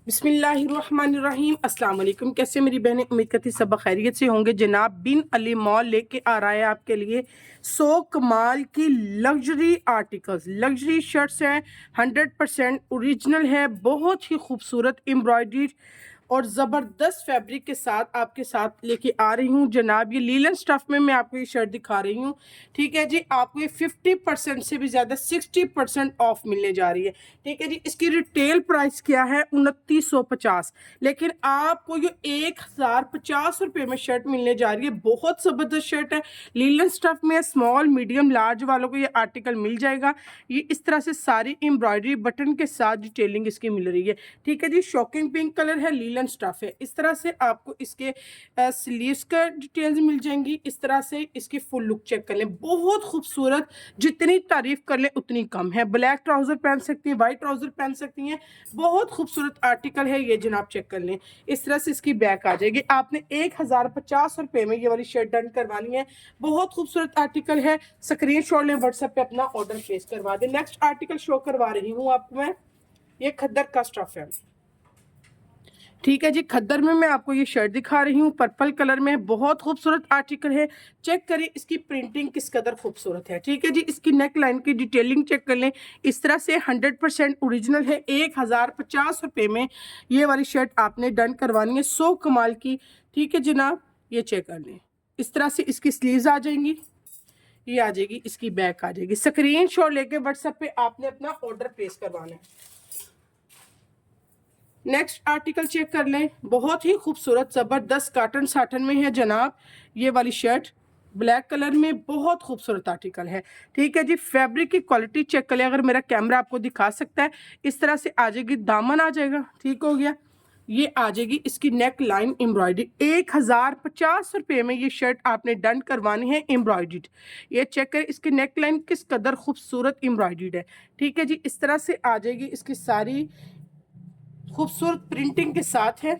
बिस्मिल्लाहिर्रहमानिर्रहीम। अस्सलाम वालेकुम। कैसे मेरी बहनें, उम्मीद करती सब खैरियत से होंगे। जनाब बिन अली मॉल लेके आ रहा है आपके लिए 100 कमाल की लग्जरी आर्टिकल्स, लग्जरी शर्ट्स हैं, 100% ओरिजिनल है, बहुत ही खूबसूरत एम्ब्रॉयडरी और ज़बरदस्त फैब्रिक के साथ आपके साथ लेके आ रही हूँ। जनाब ये लीलन स्टफ में मैं आपको ये शर्ट दिखा रही हूँ। ठीक है जी, आपको ये 50% से भी ज़्यादा 60% ऑफ मिलने जा रही है। ठीक है जी, इसकी रिटेल प्राइस क्या है 2950, लेकिन आपको ये 1050 रुपये में शर्ट मिलने जा रही है। बहुत ज़बरदस्त शर्ट है, लीलन स्टफ में, स्मॉल मीडियम लार्ज वालों को ये आर्टिकल मिल जाएगा। ये इस तरह से सारी एम्ब्रॉयडरी बटन के साथ डिटेलिंग इसकी मिल रही है। ठीक है जी, शॉकिंग पिंक कलर है, लीलन स्टफ है। इस तरह से आपको इसके स्लीव्स का डिटेल्स मिल जाएंगी। इस तरह से इसकी फुल लुक चेक कर लें, बहुत खूबसूरत, जितनी तारीफ कर लें उतनी कम है। ब्लैक ट्राउजर पहन सकती हैं, वाइट ट्राउजर पहन सकती हैं, बहुत खूबसूरत आर्टिकल है ये। जनाब चेक कर लें, इस तरह से इसकी बैक आ जाएगी। आपने 1050 रुपये में ये वाली शर्ट डन करवानी है। बहुत खूबसूरत आर्टिकल है, स्क्रीन शॉट लें, व्हाट्सएप पे अपना ऑर्डर प्लेस करवा दें। नेक्स्ट आर्टिकल शो करवा रही हूँ आपको मैं, ये खद्दर का स्टफ है। ठीक है जी, खद्दर में मैं आपको ये शर्ट दिखा रही हूँ, पर्पल कलर में, बहुत खूबसूरत आर्टिकल है। चेक करें इसकी प्रिंटिंग किस कदर खूबसूरत है। ठीक है जी, इसकी नेक लाइन की डिटेलिंग चेक कर लें। इस तरह से 100% ओरिजिनल है। 1050 रुपये में ये वाली शर्ट आपने डन करवानी है, 100 कमाल की। ठीक है जनाब, ये चेक कर लें। इस तरह से इसकी स्लीव्स आ जाएंगी, ये आ जाएगी, इसकी बैक आ जाएगी। स्क्रीन शॉट लेके व्हाट्सएप पे आपने अपना ऑर्डर प्लेस करवाना है। नेक्स्ट आर्टिकल चेक कर लें, बहुत ही खूबसूरत ज़बरदस्त काटन साटन में है जनाब ये वाली शर्ट, ब्लैक कलर में, बहुत खूबसूरत आर्टिकल है। ठीक है जी, फैब्रिक की क्वालिटी चेक कर लें, अगर मेरा कैमरा आपको दिखा सकता है। इस तरह से आ जाएगी, दामन आ जाएगा, ठीक हो गया। ये आ जाएगी इसकी नेक लाइन एम्ब्रॉयडरी। 1050 रुपये में ये शर्ट आपने डन करवानी है एम्ब्रॉयडर्ड। ये चेक करें इसकी नेक लाइन किस कदर खूबसूरत एम्ब्रॉयडर्ड है। ठीक है जी, इस तरह से आ जाएगी, इसकी सारी खूबसूरत प्रिंटिंग के साथ है।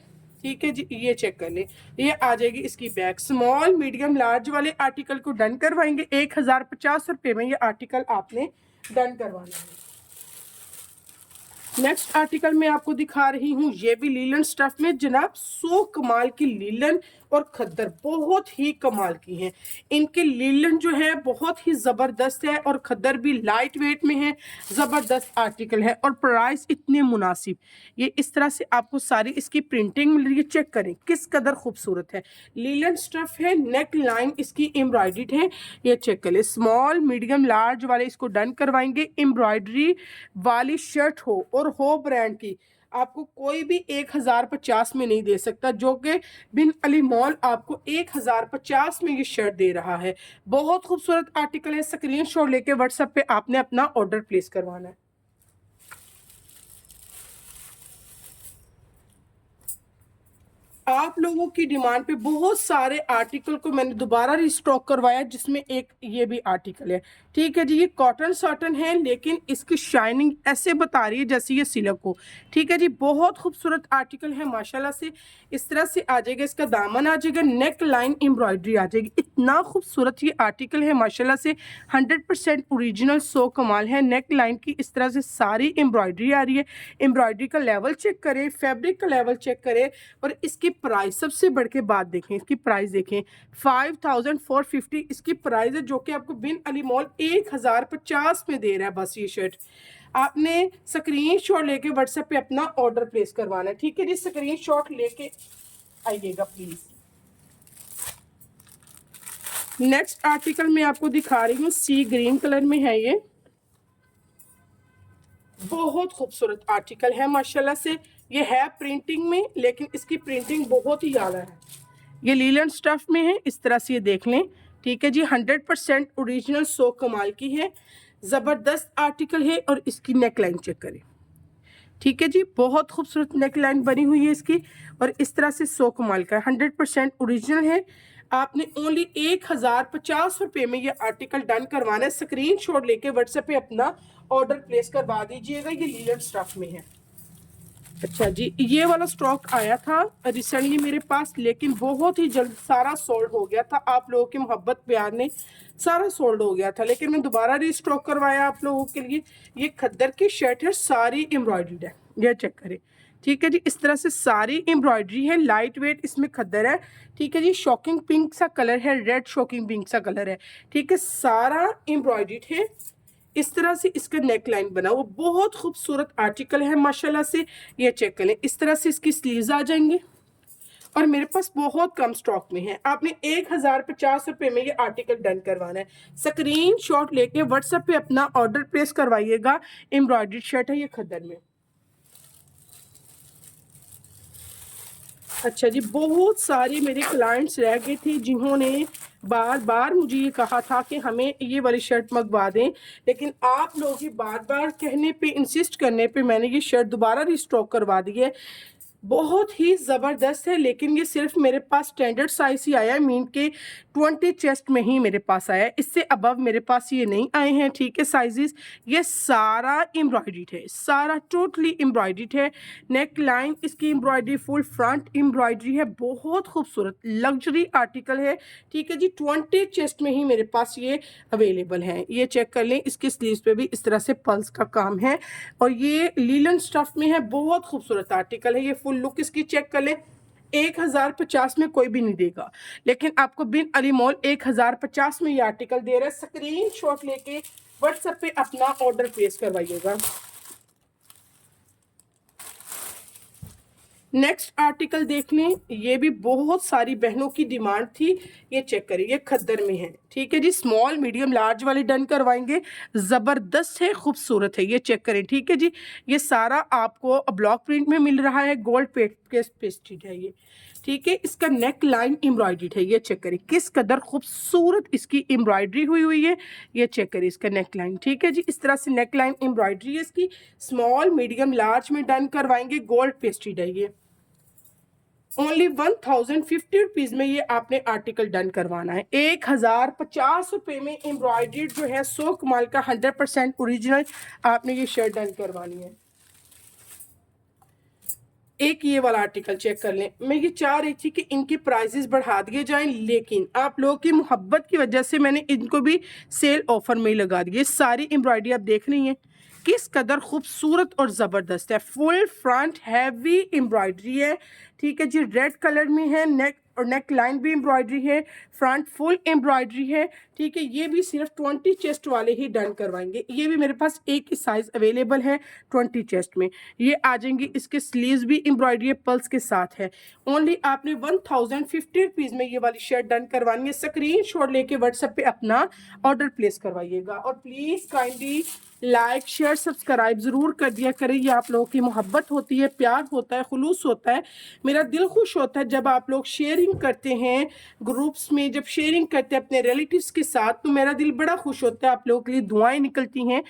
ठीक है जी, ये चेक कर ले, ये आ जाएगी इसकी बैक। स्मॉल मीडियम लार्ज वाले आर्टिकल को डन करवाएंगे 1050 रुपये में, ये आर्टिकल आपने डन करवाना है। नेक्स्ट आर्टिकल मैं आपको दिखा रही हूँ, ये भी लीलन स्टफ में जनाब, 100 कमाल की लीलन और खद्दर बहुत ही कमाल की हैं। इनके लीलन जो है बहुत ही ज़बरदस्त है और खद्दर भी लाइट वेट में है, ज़बरदस्त आर्टिकल है और प्राइस इतने मुनासिब। ये इस तरह से आपको सारी इसकी प्रिंटिंग मिल रही है, चेक करें किस कदर खूबसूरत है। लीलन स्टफ है, नेक लाइन इसकी एम्ब्रॉयडर्ड है, ये चेक करें। स्मॉल मीडियम लार्ज वाले इसको डन करवाएंगे। एम्ब्रॉयडरी वाली शर्ट हो और हो ब्रांड की, आपको कोई भी 1050 में नहीं दे सकता, जो कि बिन अली मॉल आपको 1050 में ये शर्ट दे रहा है। बहुत खूबसूरत आर्टिकल है, स्क्रीनशॉट लेके व्हाट्सएप पे आपने अपना ऑर्डर प्लेस करवाना है। आप लोगों की डिमांड पे बहुत सारे आर्टिकल को मैंने दोबारा रिस्टॉक करवाया, जिसमें एक ये भी आर्टिकल है। ठीक है जी, ये कॉटन सॉटन है, लेकिन इसकी शाइनिंग ऐसे बता रही है जैसे ये सिल्क हो। ठीक है जी, बहुत खूबसूरत आर्टिकल है माशाल्लाह से। इस तरह से आ जाएगा, इसका दामन आ जाएगा, नेक लाइन एम्ब्रॉयडरी आ जाएगी। इतना खूबसूरत ये आर्टिकल है माशाल्लाह से, 100% ओरिजिनल, 100 कमाल है। नेक लाइन की इस तरह से सारी एम्ब्रॉयडरी आ रही है। एम्ब्रॉयडरी का लेवल चेक करें, फैब्रिक का लेवल चेक करें, और इसकी प्राइस सबसे बढ़ के बात देखें, इसकी प्राइस देखें, 5450 इसकी प्राइस है, जो कि आपको बिन अली मॉल 1050 में दे रहा है। बस ये शर्ट आपने स्क्रीनशॉट लेके व्हाट्सएप पे अपना ऑर्डर प्लेस करवाना है। ठीक है जी, स्क्रीनशॉट लेके आइएगा प्लीज। नेक्स्ट आर्टिकल मैं आपको दिखा रही हूँ, सी ग्रीन कलर में है ये, बहुत खूबसूरत आर्टिकल है माशाल्लाह से। ये है प्रिंटिंग में, लेकिन इसकी प्रिंटिंग बहुत ही ज़्यादा है। ये लीलन स्टफ में है, इस तरह से ये देख लें। ठीक है जी, 100% ओरिजिनल, 100 कमाल की है, ज़बरदस्त आर्टिकल है। और इसकी नेक लाइन चेक करें। ठीक है जी, बहुत खूबसूरत नेक लाइन बनी हुई है इसकी, और इस तरह से 100 कमाल का 100% ओरिजिनल है। आपने ओनली 1050 रुपये में ये आर्टिकल डन करवाना है। स्क्रीनशॉट लेके व्हाट्सएप पे अपना ऑर्डर प्लेस करवा दीजिएगा। ये लीलन स्टफ में है। अच्छा जी, ये वाला स्टॉक आया था रिसेंटली मेरे पास, लेकिन बहुत ही जल्द सारा सोल्ड हो गया था। आप लोगों की मोहब्बत प्यार ने सारा सोल्ड हो गया था, लेकिन मैं दोबारा रीस्टॉक करवाया आप लोगों के लिए। ये खद्दर की शर्ट है, सारी एम्ब्रॉयडर्ड है, ये चेक करें ठीक है जी। इस तरह से सारी एम्ब्रॉयडरी है, लाइट वेट इसमें खद्दर है। ठीक है जी। शॉकिंग पिंक सा कलर है, रेड शॉकिंग पिंक सा कलर है। ठीक है, सारा एम्ब्रॉयडरी है। इस तरह से इसका नेक लाइन बना वो बहुत खूबसूरत आर्टिकल है माशाल्लाह से। ये चेक करें, इस तरह से इसकी स्लीव्स आ जाएंगे और मेरे पास बहुत कम स्टॉक में है। आपने 1050 रुपये में ये आर्टिकल डन करवाना है। स्क्रीनशॉट लेके व्हाट्सएप पे अपना ऑर्डर प्लेस करवाइएगा। एम्ब्रॉयडरी शर्ट है ये खद्दर में। अच्छा जी, बहुत सारे मेरे क्लाइंट्स रह गए थे जिन्होंने बार बार मुझे ये कहा था कि हमें ये वाली शर्ट मंगवा दें, लेकिन आप लोगों की बार बार कहने पे, इंसिस्ट करने पे मैंने ये शर्ट दोबारा रिस्टॉक करवा दी है। बहुत ही ज़बरदस्त है, लेकिन ये सिर्फ मेरे पास स्टैंडर्ड साइज ही आया है, मीन के 20 चेस्ट में ही मेरे पास आया है। इससे अबव मेरे पास ये नहीं आए हैं। ठीक है, साइजेस ये सारा एम्ब्रॉयडरीड है, सारा टोटली एम्ब्रॉयडरीड है। नेक लाइन इसकी एम्ब्रॉयडरी, फुल फ्रंट एम्ब्रॉयडरी है, बहुत खूबसूरत लग्जरी आर्टिकल है। ठीक है जी, 20 चेस्ट में ही मेरे पास ये अवेलेबल है। ये चेक कर लें, इसके स्लीव्स पे भी इस तरह से पल्स का काम है और ये लीलन स्टफ में है, बहुत खूबसूरत आर्टिकल है। ये फुल लुक इसकी चेक कर लें। 1050 में कोई भी नहीं देगा, लेकिन आपको बिन अली मॉल 1050 में ये आर्टिकल दे रहा है। स्क्रीनशॉट लेके व्हाट्सएप पे अपना ऑर्डर प्लेस करवाइएगा। नेक्स्ट आर्टिकल देख लें, ये भी बहुत सारी बहनों की डिमांड थी। ये चेक करिए, ये खद्दर में है। ठीक है जी, स्मॉल मीडियम लार्ज वाले डन करवाएंगे, ज़बरदस्त है, खूबसूरत है। ये चेक करें। ठीक है जी, ये सारा आपको ब्लॉक प्रिंट में मिल रहा है, गोल्ड पेस्टेड है ये। ठीक है, इसका नेक लाइन एम्ब्रॉयडर्ड है। ये चेक करिए किस कदर खूबसूरत इसकी एम्ब्रॉयडरी हुई है। ये चेक करिए इसका नेक लाइन। ठीक है जी, इस तरह से नेक लाइन एम्ब्रॉयडरी है इसकी। स्मॉल मीडियम लार्ज में डन करवाएंगे, गोल्ड पेस्टेड है ये। ओनली 1050 रुपीज में ये आपने आर्टिकल डन करवाना है। 1050 रुपये में एम्ब्रॉयडर्ड जो है 100 कमाल का 100% ओरिजिनल आपने ये शर्ट डन करवानी है। एक ये वाला आर्टिकल चेक कर लें। मैं ये चाह रही थी कि इनके प्राइसेस बढ़ा दिए जाएं, लेकिन आप लोगों की मोहब्बत की वजह से मैंने इनको भी सेल ऑफर में ही लगा दिए। सारी एम्ब्रॉयडरी आप देख रही हैं किस कदर खूबसूरत और ज़बरदस्त है। फुल फ्रंट हैवी एम्ब्रॉयडरी है। ठीक है जी, रेड कलर में है, नेक और नेक लाइन भी एम्ब्रॉयडरी है, फ्रंट फुल एम्ब्रॉयडरी है। ठीक है, ये भी सिर्फ 20 चेस्ट वाले ही डन करवाएंगे। ये भी मेरे पास एक ही साइज अवेलेबल है 20 चेस्ट में। ये आ जाएंगी, इसके स्लीव्स भी एम्ब्रॉयडरी पल्स के साथ है। ओनली आपने 1050 रुपीज़ में ये वाली शर्ट डन करवानी है। स्क्रीनशॉट लेके व्हाट्सएप पे अपना ऑर्डर प्लेस करवाइएगा और please kindly like share subscribe ज़रूर कर दिया करें। ये आप लोगों की मोहब्बत होती है, प्यार होता है, खुलूस होता है। मेरा दिल खुश होता है जब आप लोग शेयरिंग करते हैं ग्रुप्स में, जब शेयरिंग करते हैं अपने रिलेटिव्स के साथ, तो मेरा दिल बड़ा खुश होता है। आप लोगों के लिए दुआएं निकलती हैं।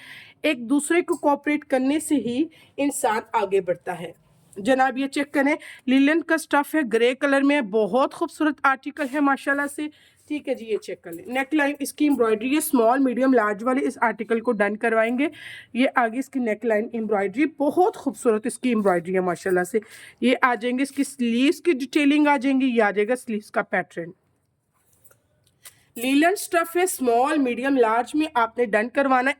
एक दूसरे को कोऑपरेट करने से ही इंसान आगे बढ़ता है। जनाब ये चेक करें, लिलन का स्टफ है, ग्रे कलर में, बहुत खूबसूरत आर्टिकल है माशाल्लाह से। ठीक है जी, ये चेक कर लें। नेक लाइन इसकी एम्ब्रॉयडरी है, स्मॉल मीडियम लार्ज वाले इस आर्टिकल को डन करवाएंगे। ये आगे इसकी नेक लाइन एम्ब्रॉयडरी, बहुत खूबसूरत इसकी एम्ब्रॉयडरी है माशाल्लाह से। ये आ जाएंगे, इसकी स्लीव्स की डिटेलिंग आ जाएंगी, ये आ जाएगा स्लीव्स का पैटर्न। लीलन स्टफ है, स्मॉल मीडियम लार्ज में आपने डन करवाना।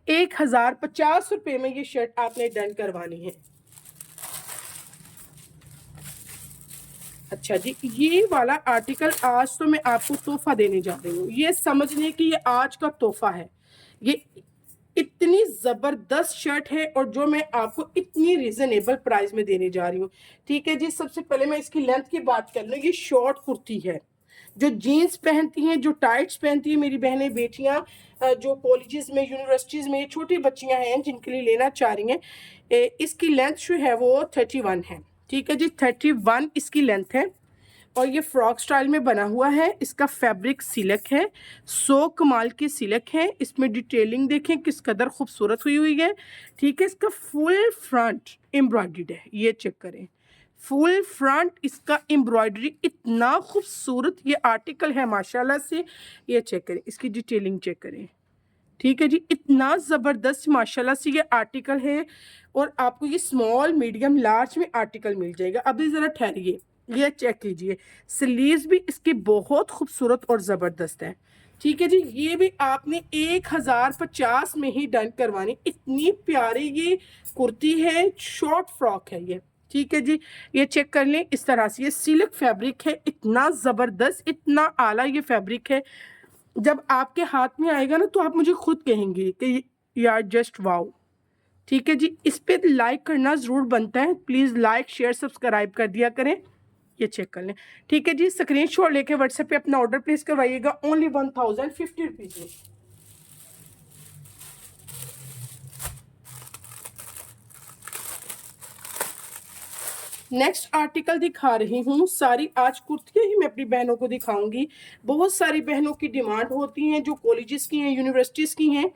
1050 रुपये में ये शर्ट आपने डन करवानी है। अच्छा जी, ये वाला आर्टिकल आज तो मैं आपको तोहफा देने जा रही हूँ। ये समझने कि ये आज का तोहफा है। ये इतनी ज़बरदस्त शर्ट है और जो मैं आपको इतनी रिजनेबल प्राइस में देने जा रही हूँ। ठीक है जी, सबसे पहले मैं इसकी लेंथ की बात कर लूँ। ये शॉर्ट कुर्ती है, जो जीन्स पहनती हैं, जो टाइट्स पहनती हैं मेरी बहनें बेटियां, जो कॉलेजेस में, यूनिवर्सिटीज़ में छोटी बच्चियां हैं जिनके लिए लेना चाह रही हैं। इसकी लेंथ जो है वो 31 है। ठीक है जी, 31 इसकी लेंथ है और ये फ्रॉक स्टाइल में बना हुआ है। इसका फैब्रिक सिल्क है, 100 कमाल की सिल्क है। इसमें डिटेलिंग देखें किस कदर खूबसूरत हुई है। ठीक है, इसका फुल फ्रंट एम्ब्रॉयडर्ड है, ये चेक करें। फुल फ्रंट इसका एम्ब्रॉयडरी इतना खूबसूरत ये आर्टिकल है माशाल्लाह से। ये चेक करें, इसकी डिटेलिंग चेक करें। ठीक है जी, इतना ज़बरदस्त माशाल्लाह से ये आर्टिकल है और आपको ये स्मॉल मीडियम लार्ज में आर्टिकल मिल जाएगा। अभी ज़रा ठहरिए, ये चेक कीजिए, स्लीव्स भी इसकी बहुत खूबसूरत और ज़बरदस्त है। ठीक है जी। ये भी आपने 1050 में ही डन करवानी। इतनी प्यारी ये कुर्ती है, शॉर्ट फ्रॉक है ये। ठीक है जी, ये चेक कर लें इस तरह से। ये सिल्क फैब्रिक है, इतना ज़बरदस्त, इतना आला ये फैब्रिक है। जब आपके हाथ में आएगा ना तो आप मुझे खुद कहेंगे कि यार जस्ट वाओ। ठीक है जी, इस पे लाइक करना ज़रूर बनता है। प्लीज़ लाइक शेयर सब्सक्राइब कर दिया करें। ये चेक कर लें। ठीक है जी, स्क्रीनशॉट लेके व्हाट्सएप पे अपना ऑर्डर प्लेस करवाइएगा ओनली 1050 में। नेक्स्ट आर्टिकल दिखा रही हूँ। सारी आज कुर्तियाँ ही मैं अपनी बहनों को दिखाऊंगी। बहुत सारी बहनों की डिमांड होती हैं जो कॉलेजेस की हैं, यूनिवर्सिटीज़ की हैं,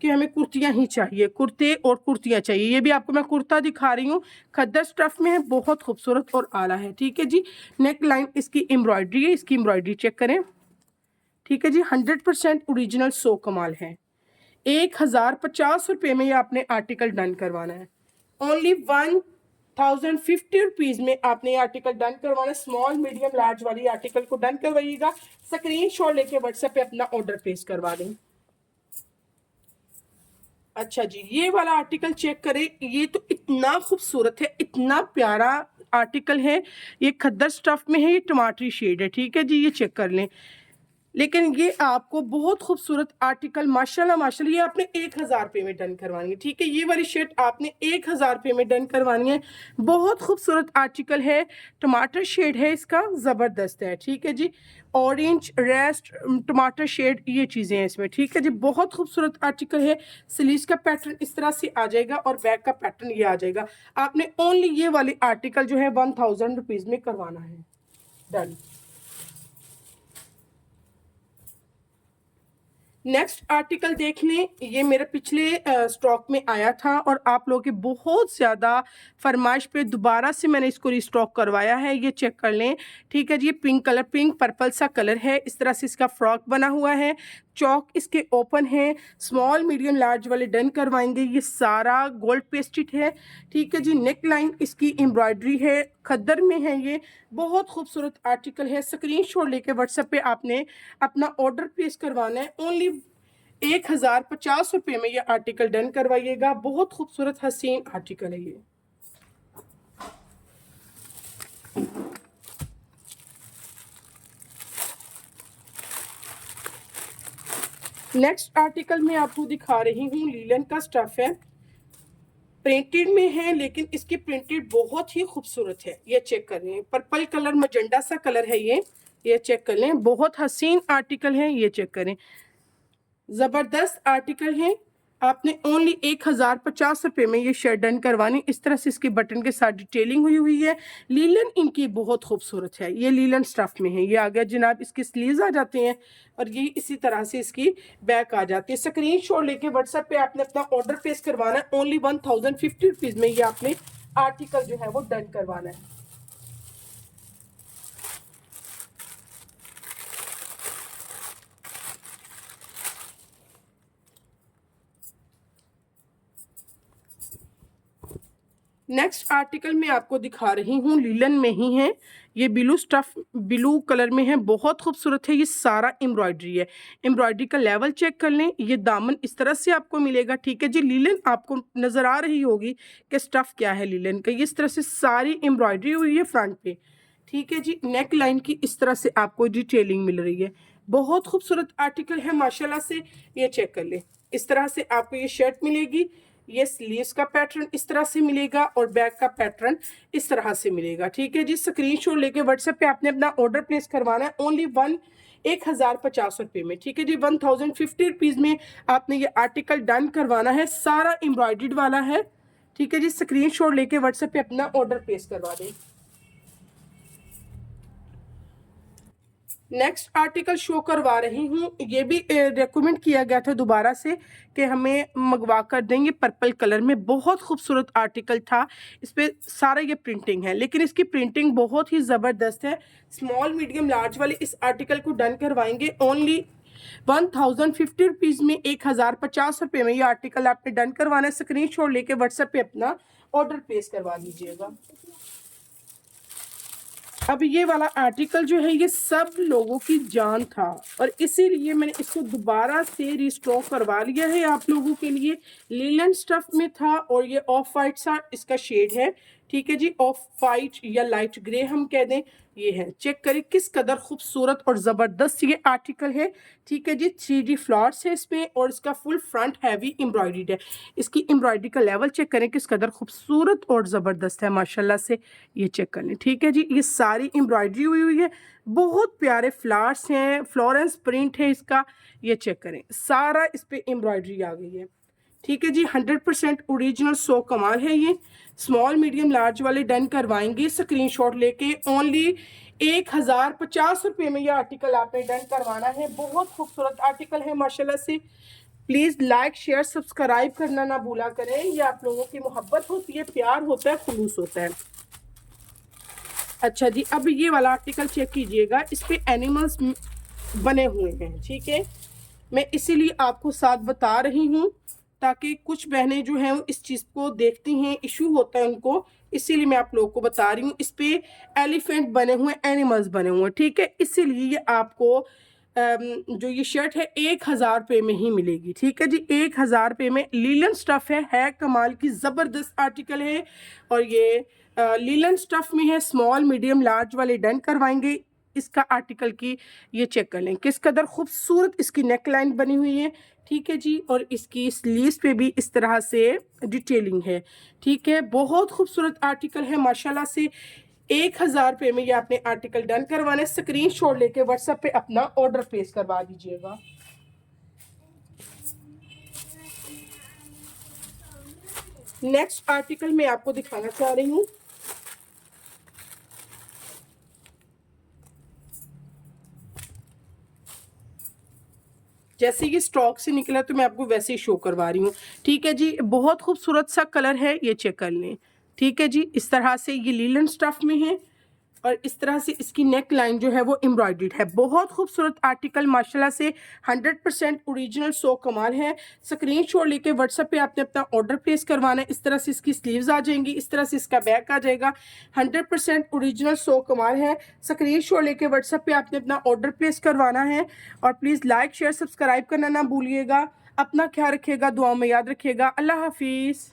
कि हमें कुर्तियाँ ही चाहिए, कुर्ते और कुर्तियाँ चाहिए। ये भी आपको मैं कुर्ता दिखा रही हूँ, खद्दर स्टफ में है, बहुत खूबसूरत और आला है। ठीक है जी, नेक लाइन इसकी एम्ब्रॉयडरी है, इसकी एम्ब्रॉयडरी चेक करें। ठीक है जी, 100% ओरिजिनल, सो कमाल है। 1050 में ये आपने आर्टिकल डन करवाना है। ओनली 1050 में आपने ये आर्टिकल डन करवाना है। स्मॉल मीडियम लार्ज वाली आर्टिकल को डन करवाइएगा। स्क्रीनशॉट लेके व्हाट्सएप पे अपना ऑर्डर प्लेस करवा दें। अच्छा जी, ये वाला आर्टिकल चेक करें। ये तो इतना खूबसूरत है, इतना प्यारा आर्टिकल है। ये खद्दर स्टफ में है, ये टमाटरी शेड है। ठीक है जी, ये चेक कर लें। लेकिन ये आपको बहुत खूबसूरत आर्टिकल, माशाल्लाह माशाल्लाह, ये आपने 1000 में डन करवानी है। ठीक है, ये वाली शर्ट आपने 1000 में डन करवानी है। बहुत खूबसूरत आर्टिकल है, टमाटर शेड है इसका, ज़बरदस्त है। ठीक है जी, ऑरेंज रेस्ट टमाटर शेड, ये चीज़ें हैं इसमें। ठीक है जी, बहुत खूबसूरत आर्टिकल है। स्लीव्स का पैटर्न इस तरह से आ जाएगा और बैक का पैटर्न ये आ जाएगा। आपने ओनली ये वाली आर्टिकल जो है 1000 में करवाना है डन। नेक्स्ट आर्टिकल देख लें। ये मेरे पिछले स्टॉक में आया था और आप लोगों की बहुत ज़्यादा फरमाइश पे दोबारा से मैंने इसको रिस्टॉक करवाया है। ये चेक कर लें। ठीक है जी, ये पिंक कलर, पिंक पर्पल सा कलर है। इस तरह से इसका फ्रॉक बना हुआ है। चौक इसके ओपन है। स्मॉल मीडियम लार्ज वाले डन करवाएंगे। ये सारा गोल्ड पेस्टेड है। ठीक है जी, नेक लाइन इसकी एम्ब्रॉयडरी है, खद्दर में है। ये बहुत खूबसूरत आर्टिकल है। स्क्रीनशॉट लेके व्हाट्सएप पे आपने अपना ऑर्डर प्लेस करवाना है। ओनली 1050 में ये आर्टिकल डन करवाइएगा। बहुत खूबसूरत हसीन आर्टिकल है ये। नेक्स्ट आर्टिकल मैं आपको दिखा रही हूँ, लीलन का स्टफ है, प्रिंटेड में है, लेकिन इसकी प्रिंटेड बहुत ही खूबसूरत है। ये चेक कर लें, पर्पल कलर, मजेंडा सा कलर है ये चेक कर लें। बहुत हसीन आर्टिकल है, ये चेक करें, जबरदस्त आर्टिकल है। आपने ओनली 1050 में ये शर्ट डन करवानी। इस तरह से इसके बटन के साथ डिटेलिंग हुई है। लीलन इनकी बहुत खूबसूरत है। ये लीलन स्टफ में है। ये आ गया जनाब, इसके स्लीव्स आ जाते हैं और ये इसी तरह से इसकी बैक आ जाती है। स्क्रीनशॉट लेके व्हाट्सएप पे आपने अपना ऑर्डर प्लेस करवाना है। ओनली 1050 में ये आपने आर्टिकल जो है वो डन करवाना है। नेक्स्ट आर्टिकल मैं आपको दिखा रही हूँ, लीलन में ही है। ये ब्लू स्टफ, ब्लू कलर में है, बहुत खूबसूरत है। ये सारा एम्ब्रॉयडरी है। एम्ब्रॉयडरी का लेवल चेक कर लें। ये दामन इस तरह से आपको मिलेगा। ठीक है जी, लीलन आपको नज़र आ रही होगी कि स्टफ क्या है लीलन का। ये इस तरह से सारी एम्ब्रॉयडरी हुई है फ्रंट पे। ठीक है जी, नेक लाइन की इस तरह से आपको डिटेलिंग मिल रही है। बहुत खूबसूरत आर्टिकल है माशाल्लाह से। ये चेक कर लें, इस तरह से आपको ये शर्ट मिलेगी। ये स्लीव्स का पैटर्न इस तरह से मिलेगा और बैक का पैटर्न इस तरह से मिलेगा। ठीक है जी, स्क्रीनशॉट लेके व्हाट्सएप पे आपने अपना ऑर्डर प्लेस करवाना है। ओनली 1050 में। ठीक है जी, 1050 में आपने ये आर्टिकल डन करवाना है। सारा एम्ब्रॉयडर्ड वाला है। ठीक है जी, स्क्रीनशॉट लेके व्हाट्सएप पे अपना ऑर्डर प्लेस करवा दें। नेक्स्ट आर्टिकल शो करवा रही हूँ। ये भी रेकमेंड किया गया था दोबारा से कि हमें मंगवा कर देंगे। पर्पल कलर में बहुत खूबसूरत आर्टिकल था। इस पर सारा ये प्रिंटिंग है, लेकिन इसकी प्रिंटिंग बहुत ही ज़बरदस्त है। स्मॉल मीडियम लार्ज वाले इस आर्टिकल को डन करवाएंगे। ओनली 1050 में, 1050 में ये आर्टिकल आपने डन करवाना है। स्क्रीनशॉट लेके व्हाट्सएप पे अपना ऑर्डर प्लेस करवा दीजिएगा। अब ये वाला आर्टिकल जो है ये सब लोगों की जान था और इसीलिए मैंने इसको दोबारा से रिस्टॉक करवा लिया है आप लोगों के लिए। लिनन स्टफ में था और ये ऑफ वाइट सा इसका शेड है, ठीक है जी, ऑफ वाइट या लाइट ग्रे हम कह दें। ये है, चेक करें किस कदर खूबसूरत और ज़बरदस्त ये आर्टिकल है, ठीक है जी। 3D फ्लावर्स है इसमें और इसका फुल फ्रंट हैवी एम्ब्रॉयडर्ड है। इसकी एम्ब्रॉयडरी का लेवल चेक करें किस कदर खूबसूरत और ज़बरदस्त है माशाल्लाह से, ये चेक कर लें, ठीक है जी। ये सारी एम्ब्रॉयडरी हुई है, बहुत प्यारे फ्लावर्स हैं, फ्लोरेंस प्रिंट है इसका, ये चेक करें सारा इस पे एम्ब्रॉयडरी आ गई है, ठीक है जी। 100% ओरिजिनल, सो कमाल है ये। स्मॉल मीडियम लार्ज वाले डन करवाएंगे स्क्रीनशॉट लेके। ओनली 1050 रुपये में ये आर्टिकल आपने डन करवाना है। बहुत खूबसूरत आर्टिकल है माशाल्लाह से। प्लीज़ लाइक शेयर सब्सक्राइब करना ना भूला करें, ये आप लोगों की मोहब्बत होती है, प्यार होता है, खुलूस होता है। अच्छा जी, अब ये वाला आर्टिकल चेक कीजिएगा, इस पे एनिमल्स बने हुए हैं, ठीक है। मैं इसीलिए आपको साथ बता रही हूँ ताकि कुछ बहनें जो हैं वो इस चीज़ को देखती हैं, इशू होता है उनको, इसीलिए मैं आप लोगों को बता रही हूँ। इस पे एलिफेंट बने हुए, एनिमल्स बने हुए, ठीक है। इसीलिए ये आपको जो ये शर्ट है 1000 रुपये में ही मिलेगी, ठीक है जी। 1000 रुपये में लीलन स्टफ है कमाल की ज़बरदस्त आर्टिकल है और ये लीलन स्टफ में है। स्मॉल मीडियम लार्ज वाले डन करवाएंगे इसका आर्टिकल की, ये चेक कर लें किस कदर खूबसूरत इसकी नेक लाइन बनी हुई है, ठीक है जी। और इसकी स्लीव्स पे भी इस तरह से डिटेलिंग है, ठीक है। बहुत खूबसूरत आर्टिकल है माशाल्लाह से। 1000 रुपये में ये आपने आर्टिकल डन करवाना। स्क्रीनशॉट लेके व्हाट्सएप पे अपना ऑर्डर प्लेस करवा दीजिएगा। नेक्स्ट आर्टिकल मैं आपको दिखाना चाह रही हूँ, जैसे ये स्टॉक से निकला तो मैं आपको वैसे ही शो करवा रही हूँ, ठीक है जी। बहुत खूबसूरत सा कलर है, ये चेक कर लें, ठीक है जी। इस तरह से ये लीलन स्टफ में है और इस तरह से इसकी नेक लाइन जो है वो एम्ब्रॉयडर्ड है। बहुत खूबसूरत आर्टिकल माशाल्लाह से, 100% ओरिजिनल, सो कमाल है। स्क्रीनशॉट लेके व्हाट्सएप पे आपने अपना ऑर्डर प्लेस करवाना है। इस तरह से इसकी स्लीव्स आ जाएंगी, इस तरह से इसका बैक आ जाएगा। 100% ओरिजिनल, सो कमाल है। स्क्रीनशॉट लेके व्हाट्सएप पे आपने अपना ऑर्डर प्लेस करवाना है और प्लीज़ लाइक शेयर सब्सक्राइब करना ना भूलिएगा। अपना ख्याल रखिएगा, दुआओं में याद रखिएगा। अल्लाह हाफिज़।